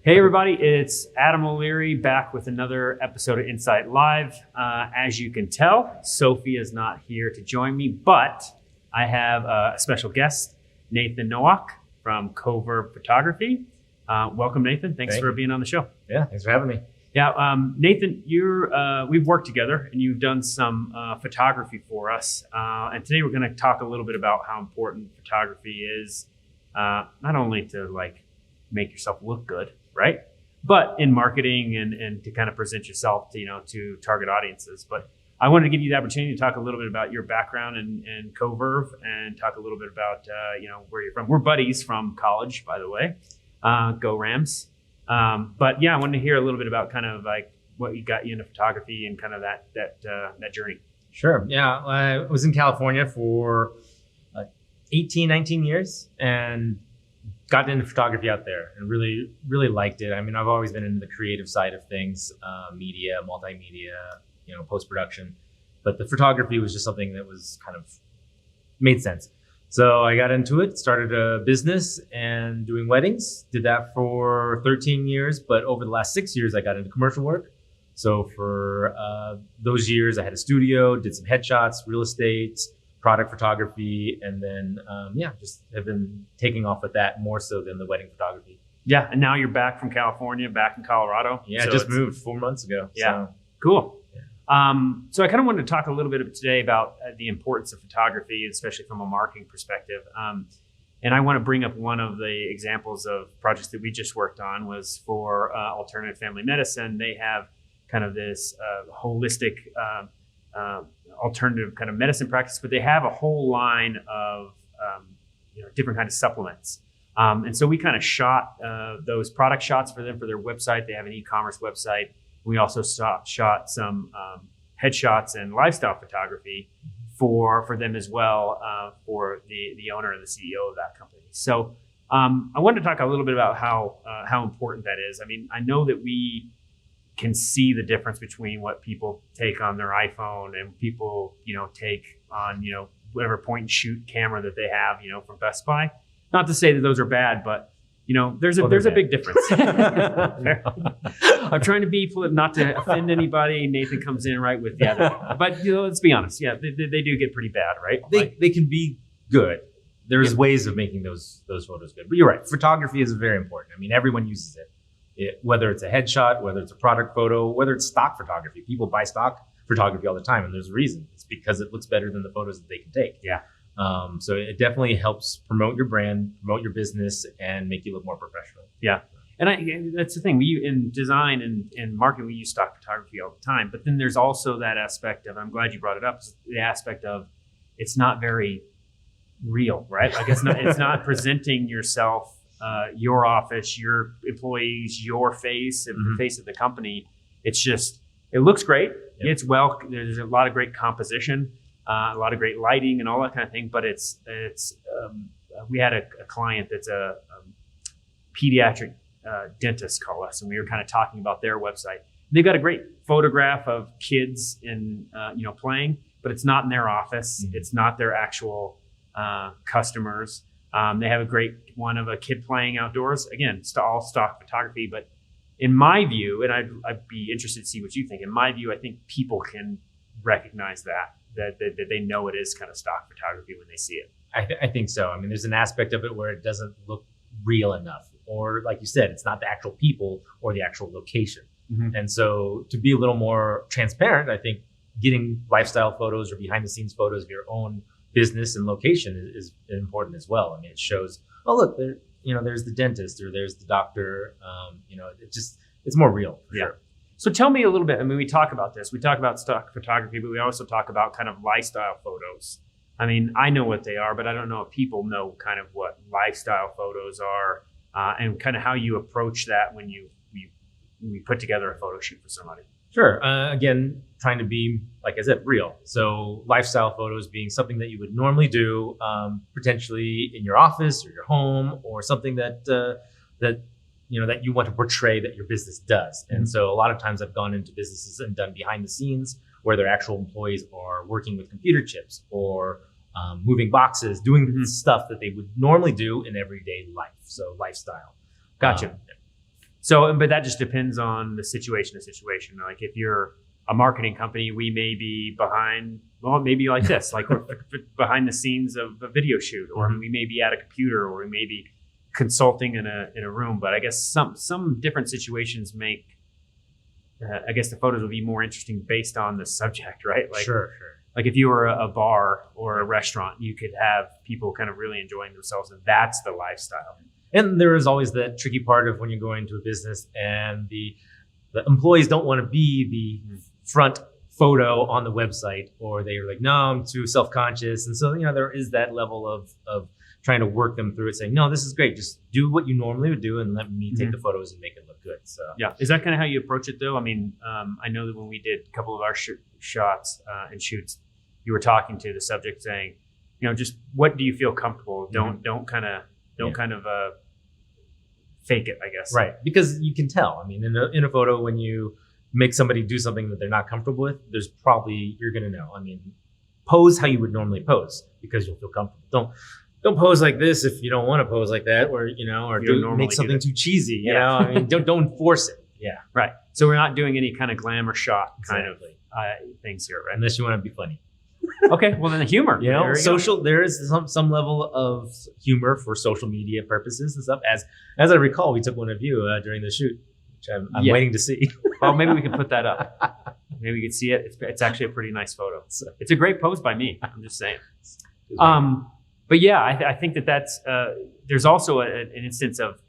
Hey everybody, it's Adam O'Leary back with another episode of Encite Live. As you can tell, Sophie is not here to join me, but I have a special guest, Nathan Nowack from Coverve Photography. Welcome, Nathan. Thanks for being on the show. Yeah, thanks for having me. Yeah, Nathan, we've worked together and you've done some photography for us. And today we're going to talk a little bit about how important photography is, not only to make yourself look good, right? But in marketing and to kind of present yourself to target audiences. But I wanted to give you the opportunity to talk a little bit about your background and Coverve and talk a little bit about where you're from. We're buddies from college, by the way. Go Rams. But yeah, I wanted to hear a little bit about kind of like what got you into photography and kind of that journey. Sure. Yeah, I was in California for 18, 19 years and got into photography out there and really, really liked it. I mean, I've always been into the creative side of things, media, multimedia, post-production, but the photography was just something that was kind of made sense. So I got into it, started a business and doing weddings, did that for 13 years, but over the last 6 years, I got into commercial work. So for those years, I had a studio, did some headshots, real estate, product photography, and then just have been taking off with that more so than the wedding photography. Yeah, and now you're back from California, back in Colorado. Yeah, so I just moved 4 months ago. Yeah, so. Cool. Yeah. So I kind of wanted to talk a little bit today about the importance of photography, especially from a marketing perspective. And I want to bring up one of the examples of projects that we just worked on was for alternative family medicine. They have kind of this holistic alternative kind of medicine practice, but they have a whole line of different kind of supplements. And so we kind of shot those product shots for them for their website. They have an e-commerce website. We also shot some headshots and lifestyle photography for them as well, for the owner and the CEO of that company. So I wanted to talk a little bit about how important that is. I mean, I know that we can see the difference between what people take on their iPhone and people, take on, whatever point and shoot camera that they have, from Best Buy. Not to say that those are bad, but there's a big difference. I'm trying to be not to offend anybody. Nathan comes in right with but let's be honest. Yeah, they do get pretty bad, right? They can be good. There's ways of making those photos good. But you're right. Photography is very important. I mean, everyone uses it. Whether it's a headshot, whether it's a product photo, whether it's stock photography. People buy stock photography all the time, and there's a reason. It's because it looks better than the photos that they can take. Yeah. So it definitely helps promote your brand, promote your business, and make you look more professional. Yeah. And that's the thing. We in design and marketing, we use stock photography all the time. But then there's also that aspect of, I'm glad you brought it up, the aspect of it's not very real, right? Like it's not presenting yourself, your office, your employees, your face, and the face of the company. It's just, it looks great. Yep. There's a lot of great composition, a lot of great lighting and all that kind of thing. But we had a client that's a pediatric dentist call us, and we were kind of talking about their website. They've got a great photograph of kids playing, but it's not in their office. Mm-hmm. It's not their actual customers. They have a great one of a kid playing outdoors. Again, it's all stock photography. But in my view, and I'd be interested to see what you think. In my view, I think people can recognize that they know it is kind of stock photography when they see it. I think so. I mean, there's an aspect of it where it doesn't look real enough. Or like you said, it's not the actual people or the actual location. Mm-hmm. And so to be a little more transparent, I think getting lifestyle photos or behind the scenes photos of your own business and location is important as well. I mean, it shows, oh, look, there's the dentist or there's the doctor. It's more real. For sure. So tell me a little bit. I mean, we talk about this. We talk about stock photography, but we also talk about kind of lifestyle photos. I mean, I know what they are, but I don't know if people know kind of what lifestyle photos are and kind of how you approach that when you put together a photo shoot for somebody. Sure. Again, trying to be, like I said, real. So lifestyle photos being something that you would normally do, potentially in your office or your home, or something that you want to portray that your business does. Mm-hmm. And so a lot of times I've gone into businesses and done behind the scenes where their actual employees are working with computer chips or moving boxes, doing stuff that they would normally do in everyday life. So lifestyle. Gotcha. So, but that just depends on the situation to situation. Like if you're a marketing company, we may be behind, well, maybe like this, like we're behind the scenes of a video shoot, or we may be at a computer, or we may be consulting in a room. But I guess some different situations make, I guess the photos will be more interesting based on the subject, right? Like, sure. Like if you were a bar or a restaurant, you could have people kind of really enjoying themselves, and that's the lifestyle. And there is always that tricky part of when you're going to a business and the employees don't want to be the front photo on the website, or they're like, no, I'm too self-conscious. And so, there is that level of trying to work them through it, saying, no, this is great. Just do what you normally would do and let me take the photos and make it look good. So yeah. Is that kind of how you approach it though? I mean, I know that when we did a couple of our shots and shoots, you were talking to the subject saying, just what do you feel comfortable? Don't kind of fake it, I guess. Right. Because you can tell. I mean, in a photo, when you make somebody do something that they're not comfortable with, you're going to know. I mean, pose how you would normally pose because you'll feel comfortable. Don't pose like this if you don't want to pose like that, or make something too cheesy. You know, I mean, don't force it. Yeah. Right. So we're not doing any kind of glamour shot kind of things here, right? Unless you want to be funny. Okay, well then the humor. There is some level of humor for social media purposes and stuff. As I recall, we took one of you during the shoot, which I'm waiting to see. Well, maybe we can put that up. Maybe we can see it. It's actually a pretty nice photo. It's a great pose by me. I'm just saying. But yeah, I think that's there's also an instance of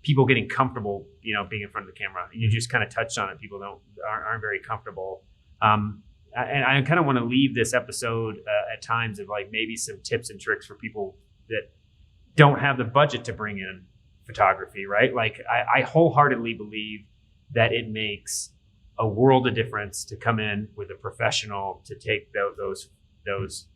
people getting comfortable being in front of the camera. You just kind of touched on it. People aren't very comfortable. And I kind of want to leave this episode at times of like maybe some tips and tricks for people that don't have the budget to bring in photography, right? Like I wholeheartedly believe that it makes a world of difference to come in with a professional to take those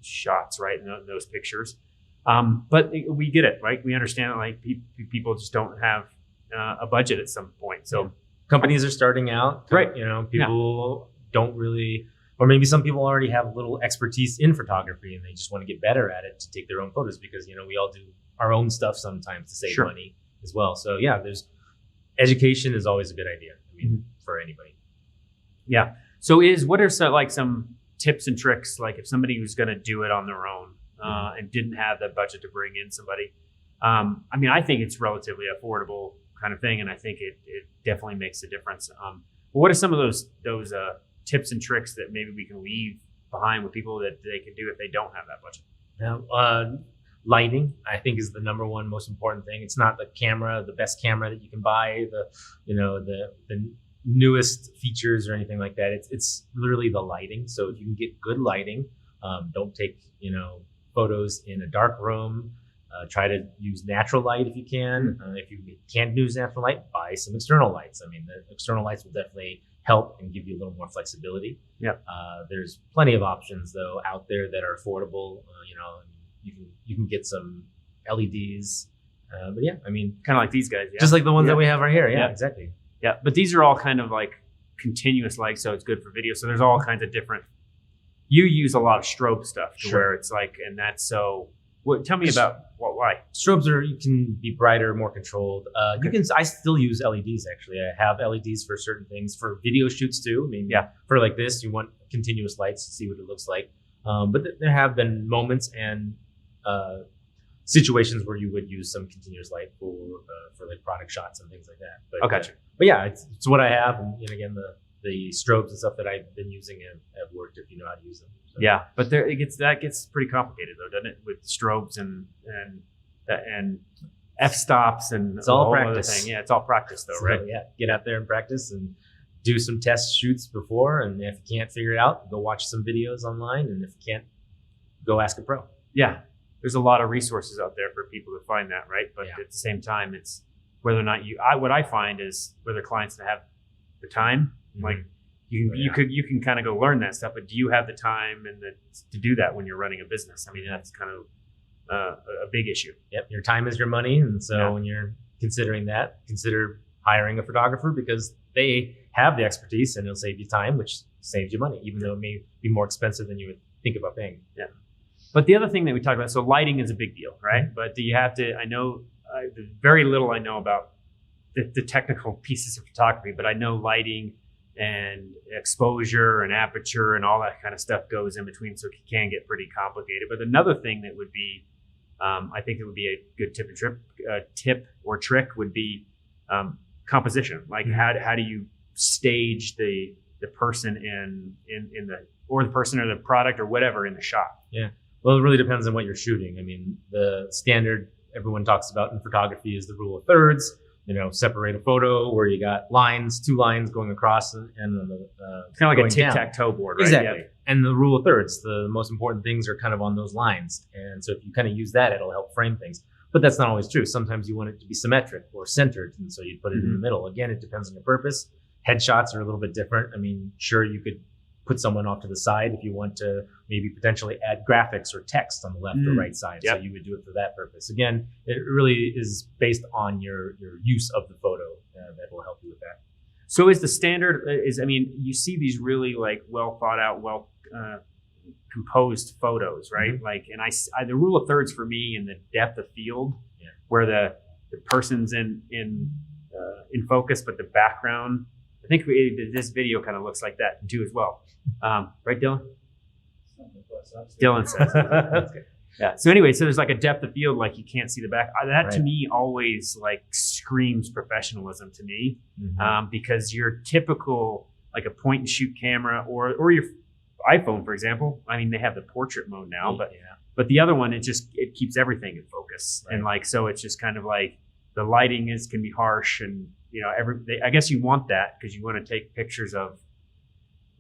shots, right? And those pictures. But we get it, right? We understand that like people just don't have a budget at some point. So companies are starting out, right? People don't really. Or maybe some people already have a little expertise in photography and they just want to get better at it to take their own photos, because, we all do our own stuff sometimes to save money as well. So there's education is always a good idea. I mean, for anybody. Yeah. So what are some tips and tricks, like if somebody was going to do it on their own and didn't have the budget to bring in somebody? I mean, I think it's relatively affordable kind of thing. And I think it definitely makes a difference. But what are some of those tips and tricks that maybe we can leave behind with people that they can do if they don't have that budget? Now, lighting, I think, is the number one most important thing. It's not the best camera that you can buy, the newest features or anything like that. It's literally the lighting. So if you can get good lighting, don't take photos in a dark room. Try to use natural light if you can. If you can't use natural light, buy some external lights. I mean, the external lights will definitely help and give you a little more flexibility. Yeah. There's plenty of options though out there that are affordable. You can get some LEDs. But yeah, I mean, kind of like these guys, just like the ones that we have right here. Yeah, exactly. Yeah, but these are all kind of like continuous light, so it's good for video. So there's all kinds of different. You use a lot of strobe stuff to where it's like, and that's so. Tell me about why. Strobes you can be brighter, more controlled. I still use LEDs actually. I have LEDs for certain things, for video shoots too. I mean, for like this, you want continuous lights to see what it looks like. But there have been moments and situations where you would use some continuous light for like product shots and things like that. But, gotcha. But yeah, it's what I have, and again the strobes and stuff that I've been using have worked if you know how to use them. So. Yeah, but that gets pretty complicated though, doesn't it? With strobes and f-stops and it's all practice. Thing. Yeah, it's all practice though, right? Yeah, get out there and practice and do some test shoots before. And if you can't figure it out, go watch some videos online. And if you can't, go ask a pro. Yeah, there's a lot of resources out there for people to find that, right? But at the same time, it's whether or not what I find is whether clients have the time, like. You can kind of go learn that stuff, but do you have the time to do that when you're running a business? I mean, that's kind of a big issue. Yep, your time is your money, and so when you're considering that, consider hiring a photographer because they have the expertise and it'll save you time, which saves you money, even though it may be more expensive than you would think about paying. Yeah. But the other thing that we talked about, so lighting is a big deal, right? But do you have to? I know very little I know about the technical pieces of photography, but I know lighting and exposure and aperture and all that kind of stuff goes in between, so it can get pretty complicated. But another thing that would be, I think it would be a good tip or trick would be composition. Like how do you stage the person in the person or the product or whatever in the shot? Yeah. Well, it really depends on what you're shooting. I mean, the standard everyone talks about in photography is the rule of thirds. Separate a photo where you got two lines going across and the kind of like a tic-tac-toe board, right? Exactly. Yeah. And the rule of thirds, the most important things are kind of on those lines. And so if you kind of use that, it'll help frame things. But that's not always true. Sometimes you want it to be symmetric or centered, and so you'd put it in the middle. Again, it depends on your purpose. Headshots are a little bit different. I mean, sure, you could put someone off to the side if you want to maybe potentially add graphics or text on the left or right side. Yep. So you would do it for that purpose. Again, it really is based on your use of the photo that will help you with that. So is the standard you see these really like well thought out, composed photos, right? Mm-hmm. Like, and I the rule of thirds for me in the depth of field, where the person's in focus, but the background. I think this video kind of looks like that too as well. Right, Dylan? Dylan says. That's good. Yeah. So anyway, so there's like a depth of field, like you can't see the back. That to me always like screams professionalism to me, because your typical like a point and shoot camera or your iPhone, for example. I mean, they have the portrait mode now, but the other one, it keeps everything in focus, and like so it's just kind of like the lighting can be harsh, and I guess you want that because you want to take pictures of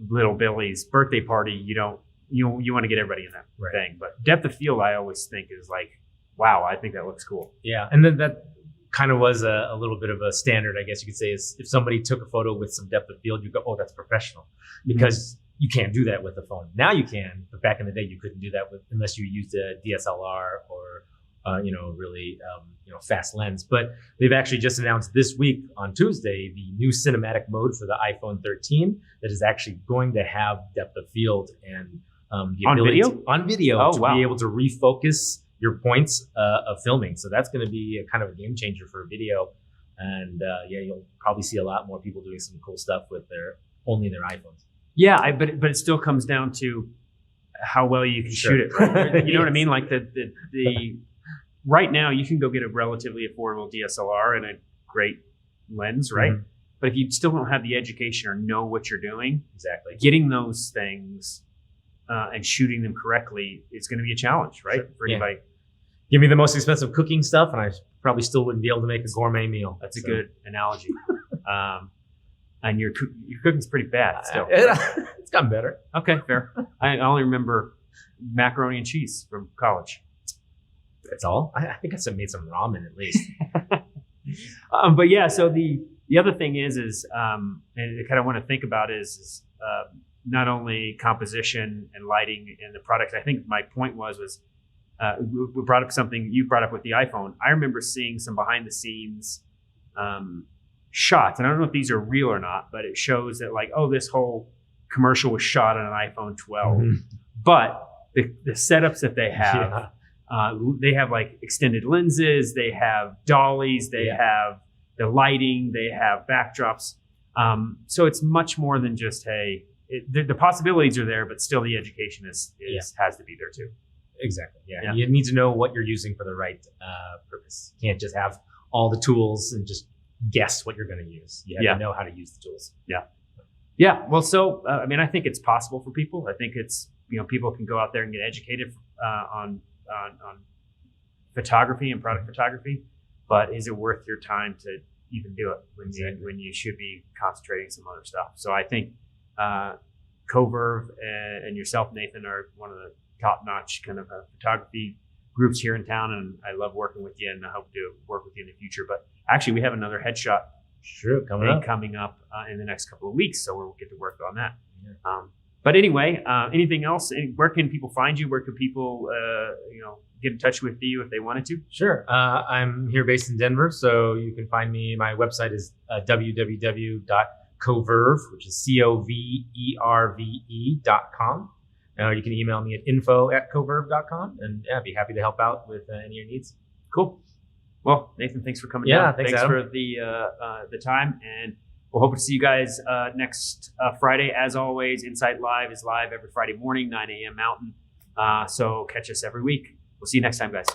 little Billy's birthday party. You want to get everybody in that thing. But depth of field, I always think is like, wow, I think that looks cool. Yeah, and then that kind of was a little bit of a standard, I guess you could say, is if somebody took a photo with some depth of field, you go, oh, that's professional, because you can't do that with a phone. Now you can, but back in the day you couldn't do that unless you used a DSLR or really fast lens. But they've actually just announced this week on Tuesday the new cinematic mode for the iPhone 13 that is actually going to have depth of field and the ability on video to be able to refocus your points of filming. So that's going to be a kind of a game changer for video. And you'll probably see a lot more people doing some cool stuff with only their iPhones. Yeah, but it still comes down to how well you can shoot it. Right? You know what I mean? Like the right now you can go get a relatively affordable DSLR and a great lens, right? Mm-hmm. But if you still don't have the education or know what you're doing, exactly, getting those things and shooting them correctly is going to be a challenge, right? For anybody. Give me the most expensive cooking stuff, and I probably still wouldn't be able to make a gourmet meal. That's a good analogy. And your cooking's pretty bad still. It's gotten better. Okay, fair. I only remember macaroni and cheese from college. That's all? I think I made some ramen at least. But yeah, so the other thing is and I kind of want to think about is not only composition and lighting and the product. I think my point was we brought up something you brought up with the iPhone. I remember seeing some behind the scenes shots, and I don't know if these are real or not, but it shows that like, oh, this whole commercial was shot on an iPhone 12. Mm-hmm. But the setups that they have, they have like extended lenses, they have dollies, they have the lighting, they have backdrops. So it's much more than just, hey, the possibilities are there, but still the education has to be there too. Exactly. Yeah. You need to know what you're using for the right purpose. You can't just have all the tools and just guess what you're going to use. You have to know how to use the tools. Yeah. Yeah. Well, so, I think it's possible for people. I think it's, people can go out there and get educated on photography and product photography, but is it worth your time to even do it when you should be concentrating some other stuff? So I think Coverve and yourself, Nathan, are one of the top-notch kind of photography groups here in town, and I love working with you, and I hope to work with you in the future. But actually, we have another headshot coming up in the next couple of weeks, so we'll get to work on that. Yeah. But anyway, anything else? Where can people find you? Where can people, get in touch with you if they wanted to? Sure. I'm here based in Denver, so you can find me. My website is www.coverve, which is coverve.com. You can email me at info@coverve.com, and I'd be happy to help out with any of your needs. Cool. Well, Nathan, thanks for coming Yeah, down. thanks, Thanks Adam. for the time, and we'll hope to see you guys next Friday. As always, Encite Live is live every Friday morning, 9 a.m. Mountain. So catch us every week. We'll see you next time, guys.